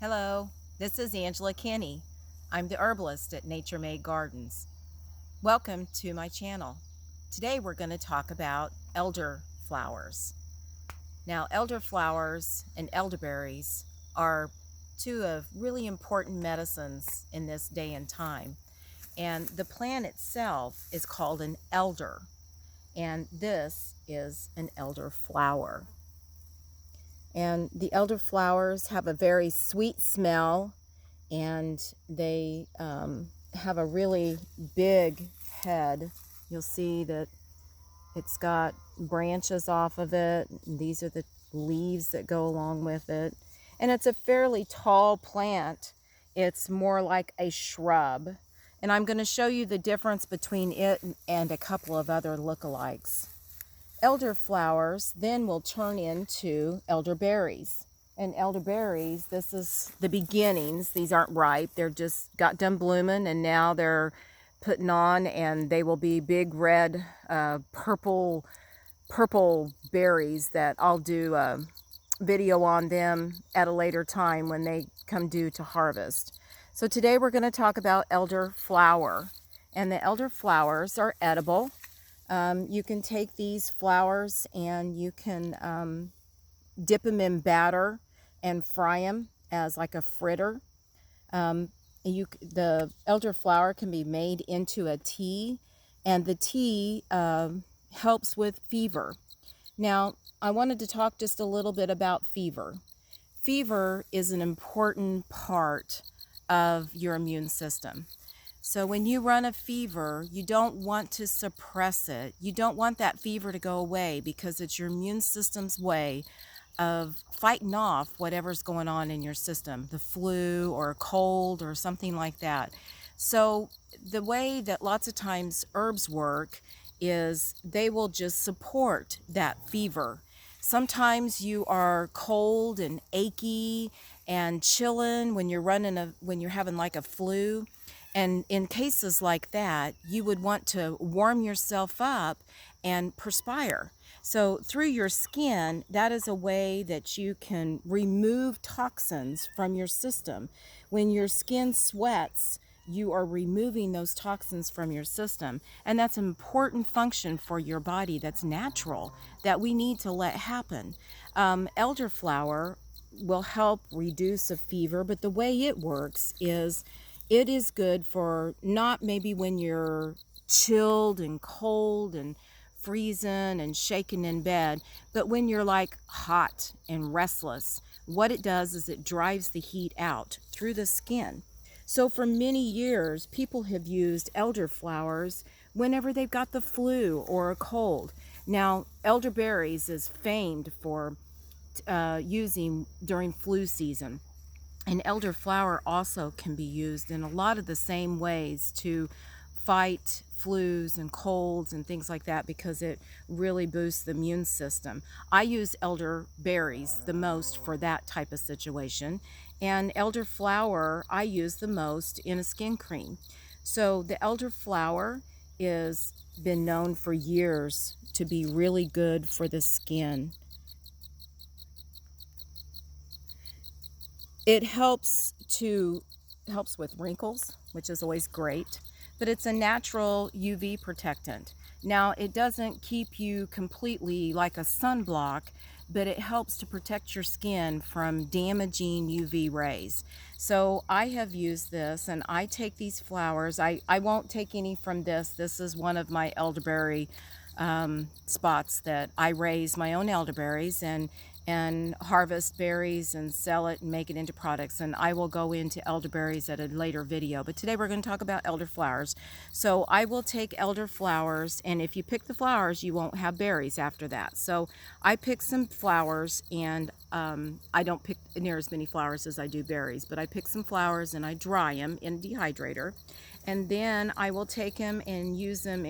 Hello, this is Angela Kinney. I'm the herbalist at Nature Made Gardens. Welcome to my channel. Today we're going to talk about elderflowers. Now, elderflowers and elderberries are two of really important medicines in this day and time. And the plant itself is called an elder, and this is an elderflower. And the elderflowers have a very sweet smell, and they have a really big head. You'll see that it's got branches off of it. These are the leaves that go along with it. And it's a fairly tall plant. It's more like a shrub. And I'm going to show you the difference between it and a couple of other lookalikes. Elderflowers then will turn into elderberries. And elderberries, this is the beginnings. These aren't ripe. They're just got done blooming, and now they're putting on, and they will be big red, purple berries that I'll do a video on them at a later time when they come due to harvest. So today we're going to talk about elderflower. And the elderflowers are edible. You can take these flowers and you can dip them in batter and fry them as like a fritter. The elderflower can be made into a tea, and the tea helps with fever. Now, I wanted to talk just a little bit about fever. Fever is an important part of your immune system. So when you run a fever, you don't want to suppress it. You don't want that fever to go away, because it's your immune system's way of fighting off whatever's going on in your system, the flu or a cold or something like that. So the way that lots of times herbs work is they will just support that fever. Sometimes you are cold and achy and chilling when you're having like a flu. And in cases like that, you would want to warm yourself up and perspire. So through your skin, that is a way that you can remove toxins from your system. When your skin sweats, you are removing those toxins from your system. And that's an important function for your body that's natural, that we need to let happen. Elderflower will help reduce a fever, but the way it works is it is good for not maybe when you're chilled and cold and freezing and shaking in bed, but when you're like hot and restless. What it does is it drives the heat out through the skin. So for many years, people have used elderflowers whenever they've got the flu or a cold. Now, elderberries is famed for using during flu season. And elderflower also can be used in a lot of the same ways to fight flus and colds and things like that, because it really boosts the immune system. I use elderberries the most for that type of situation, and elderflower I use the most in a skin cream. So the elderflower is been known for years to be really good for the skin. It helps with wrinkles, which is always great, but it's a natural UV protectant. Now, it doesn't keep you completely like a sunblock, but it helps to protect your skin from damaging UV rays. So I have used this, and I take these flowers. I won't take any from this. This is one of my elderberry spots that I raise my own elderberries and harvest berries and sell it and make it into products. And I will go into elderberries at a later video, but today we're going to talk about elderflowers. So I will take elderflowers, and if you pick the flowers, you won't have berries after that. So I pick some flowers, and I don't pick near as many flowers as I do berries, but I pick some flowers and I dry them in a dehydrator, and then I will take them and use them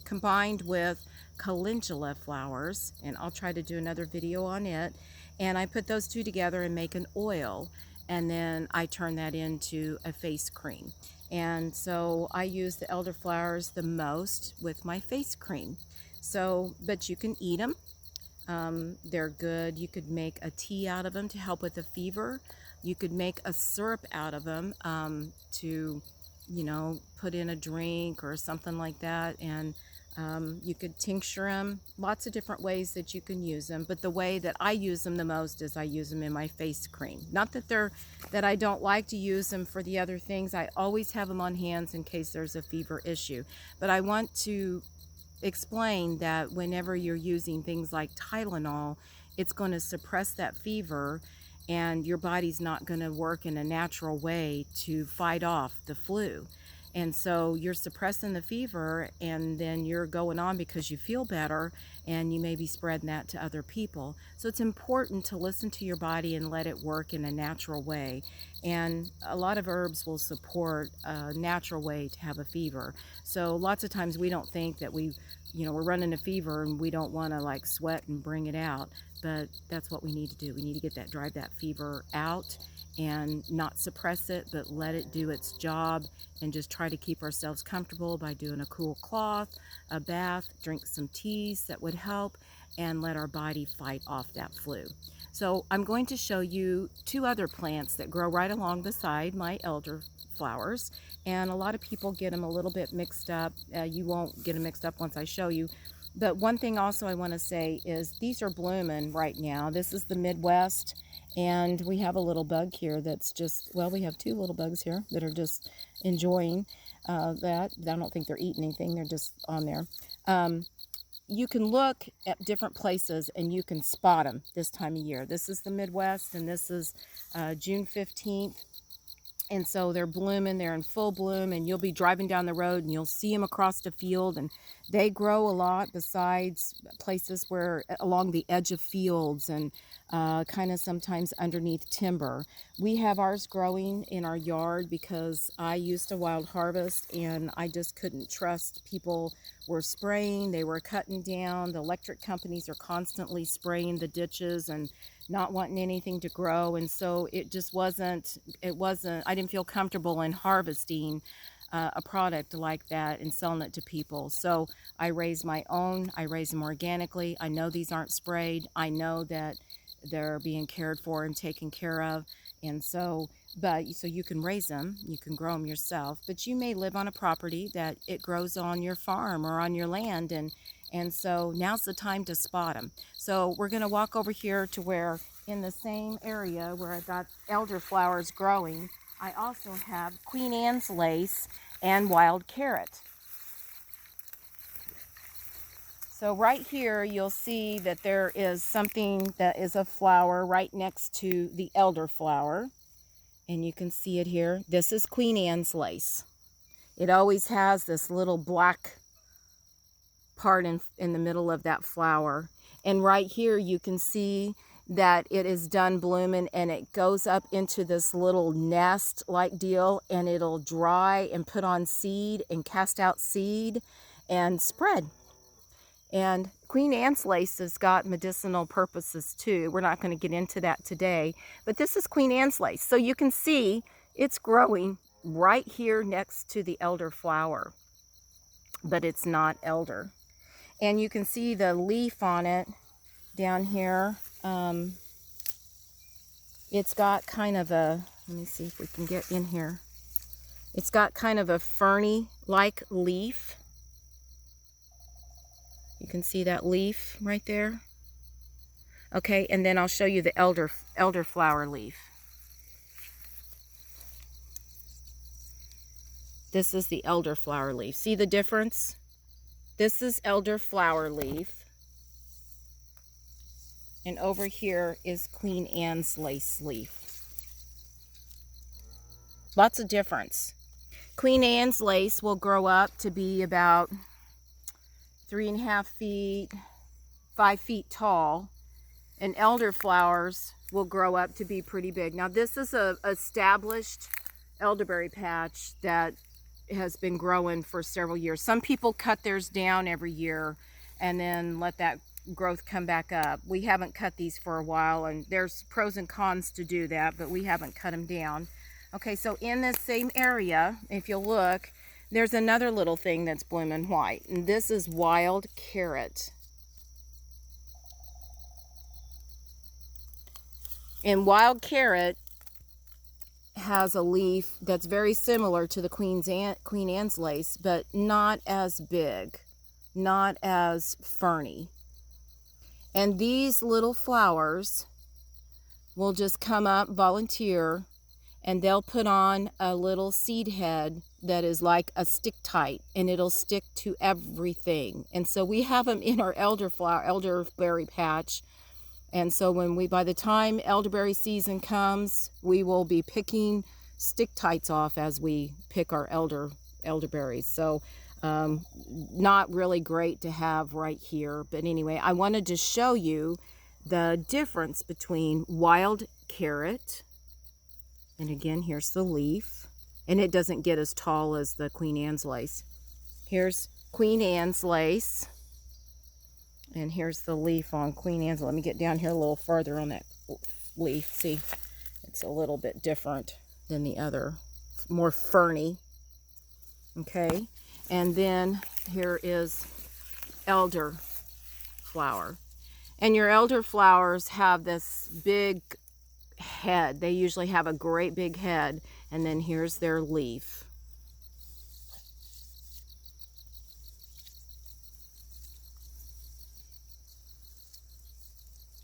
combined with calendula flowers, and I'll try to do another video on it. And I put those two together and make an oil, and then I turn that into a face cream. And so I use the elderflowers the most with my face cream. So, but you can eat them. They're good. You could make a tea out of them to help with the fever. You could make a syrup out of them to, you know, put in a drink or something like that. And you could tincture them. Lots of different ways that you can use them. But the way that I use them the most is I use them in my face cream. Not that I don't like to use them for the other things. I always have them on hands in case there's a fever issue. But I want to explain that whenever you're using things like Tylenol, it's going to suppress that fever, and your body's not going to work in a natural way to fight off the flu. And so you're suppressing the fever, and then you're going on because you feel better, and you may be spreading that to other people. So it's important to listen to your body and let it work in a natural way. And a lot of herbs will support a natural way to have a fever. So lots of times we don't think that we're running a fever and we don't want to like sweat and bring it out, but that's what we need to do. We need to drive that fever out and not suppress it, but let it do its job, and just try to keep ourselves comfortable by doing a cool cloth, a bath, drink some teas that would help, and let our body fight off that flu. So I'm going to show you two other plants that grow right along beside my elderflowers, and a lot of people get them a little bit mixed up. You won't get them mixed up once I show you. But one thing also I want to say is these are blooming right now. This is the Midwest, and we have a little bug here that's just, well, we have two little bugs here that are just enjoying that. I don't think they're eating anything. They're just on there. You can look at different places and you can spot them this time of year. This is the Midwest, and this is June 15th. And so they're blooming, they're in full bloom, and you'll be driving down the road and you'll see them across the field, and they grow a lot besides places where along the edge of fields and kind of sometimes underneath timber. We have ours growing in our yard because I used to wild harvest, and I just couldn't trust. People were spraying, they were cutting down. The electric companies are constantly spraying the ditches and not wanting anything to grow, and so it wasn't, I didn't feel comfortable in harvesting a product like that and selling it to people. So I raise my own. I raise them organically. I know these aren't sprayed. I know that they're being cared for and taken care of. And so you can raise them, you can grow them yourself, but you may live on a property that it grows on your farm or on your land, and so now's the time to spot them. So we're going to walk over here to where, in the same area where I've got elderflowers growing, I also have Queen Anne's lace and wild carrot. So right here you'll see that there is something that is a flower right next to the elderflower, and you can see it here. This is Queen Anne's lace. It always has this little black part in the middle of that flower, and right here you can see that it is done blooming, and it goes up into this little nest like deal, and it'll dry and put on seed and cast out seed and spread. And Queen Anne's lace has got medicinal purposes too. We're not going to get into that today, but this is Queen Anne's lace. So you can see it's growing right here next to the elderflower, but it's not elder. And you can see the leaf on it down here. It's got kind of a, let me see if we can get in here. It's got kind of a ferny-like leaf. You can see that leaf right there. Okay, and then I'll show you the elderflower leaf. This is the elderflower leaf. See the difference? This is elderflower leaf. And over here is Queen Anne's lace leaf. Lots of difference. Queen Anne's lace will grow up to be about 3.5 feet, 5 feet tall, and elderflowers will grow up to be pretty big. Now this is a established elderberry patch that has been growing for several years. Some people cut theirs down every year and then let that growth come back up. We haven't cut these for a while, and there's pros and cons to do that, but we haven't cut them down. Okay, so in this same area, if you look, there's another little thing that's blooming white, and this is wild carrot. And wild carrot has a leaf that's very similar to the Queen Anne's lace, but not as big, not as ferny. And these little flowers will just come up, volunteer, and they'll put on a little seed head that is like a stick tight, and it'll stick to everything. And so we have them in our elderberry patch. And so by the time elderberry season comes, we will be picking stick tights off as we pick our elderberries. So not really great to have right here. But anyway, I wanted to show you the difference between wild carrot, and again, here's the leaf, and it doesn't get as tall as the Queen Anne's lace. Here's Queen Anne's lace, and here's the leaf on Queen Anne's. Let me get down here a little further on that leaf. See, it's a little bit different than the other, more ferny. Okay, and then here is elderflower. And your elderflowers have this big head. They usually have a great big head, and then here's their leaf.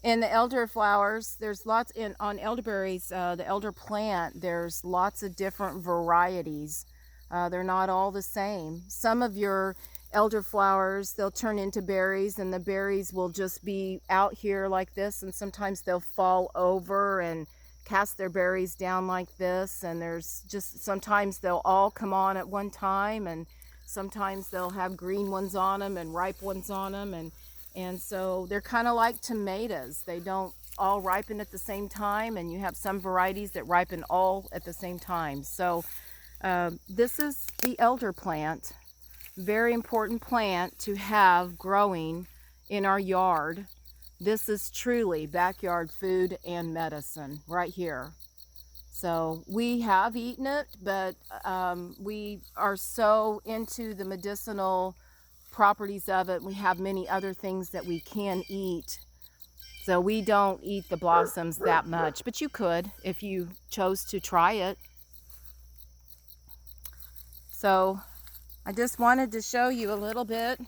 And the elderflowers, there's lots on elderberries, the elder plant, there's lots of different varieties. They're not all the same. Some of your elderflowers, they'll turn into berries, and the berries will just be out here like this, and sometimes they'll fall over and cast their berries down like this, and there's just sometimes they'll all come on at one time, and sometimes they'll have green ones on them and ripe ones on them, and so they're kind of like tomatoes. They don't all ripen at the same time, and you have some varieties that ripen all at the same time. So this is the elder plant. Very important plant to have growing in our yard. This is truly backyard food and medicine right here. So we have eaten it, but we are so into the medicinal properties of it. We have many other things that we can eat. So we don't eat the blossoms that much, but you could if you chose to try it. So I just wanted to show you a little bit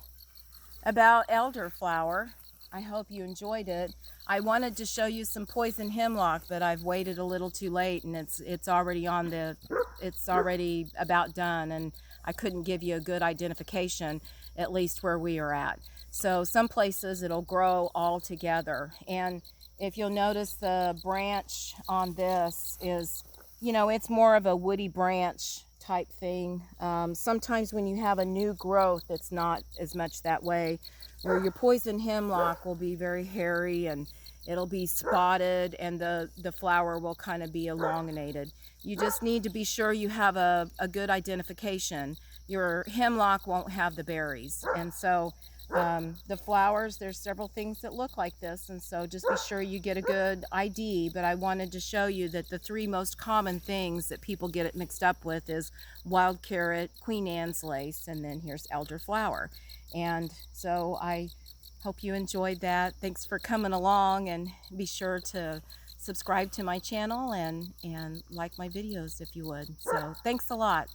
about elderflower. I hope you enjoyed it. I wanted to show you some poison hemlock, but I've waited a little too late, and it's already about done, and I couldn't give you a good identification, at least where we are at. So some places it'll grow all together, and if you'll notice, the branch on this is, it's more of a woody branch type thing. Sometimes when you have a new growth, it's not as much that way, where your poison hemlock will be very hairy and it'll be spotted, and the flower will kind of be elongated. You just need to be sure you have a good identification. Your hemlock won't have the berries, and so the flowers, there's several things that look like this, and so just be sure you get a good ID. But I wanted to show you that the three most common things that people get it mixed up with is wild carrot, Queen Anne's lace, and then here's elderflower. And so I hope you enjoyed that. Thanks for coming along, and be sure to subscribe to my channel and like my videos if you would. So thanks a lot.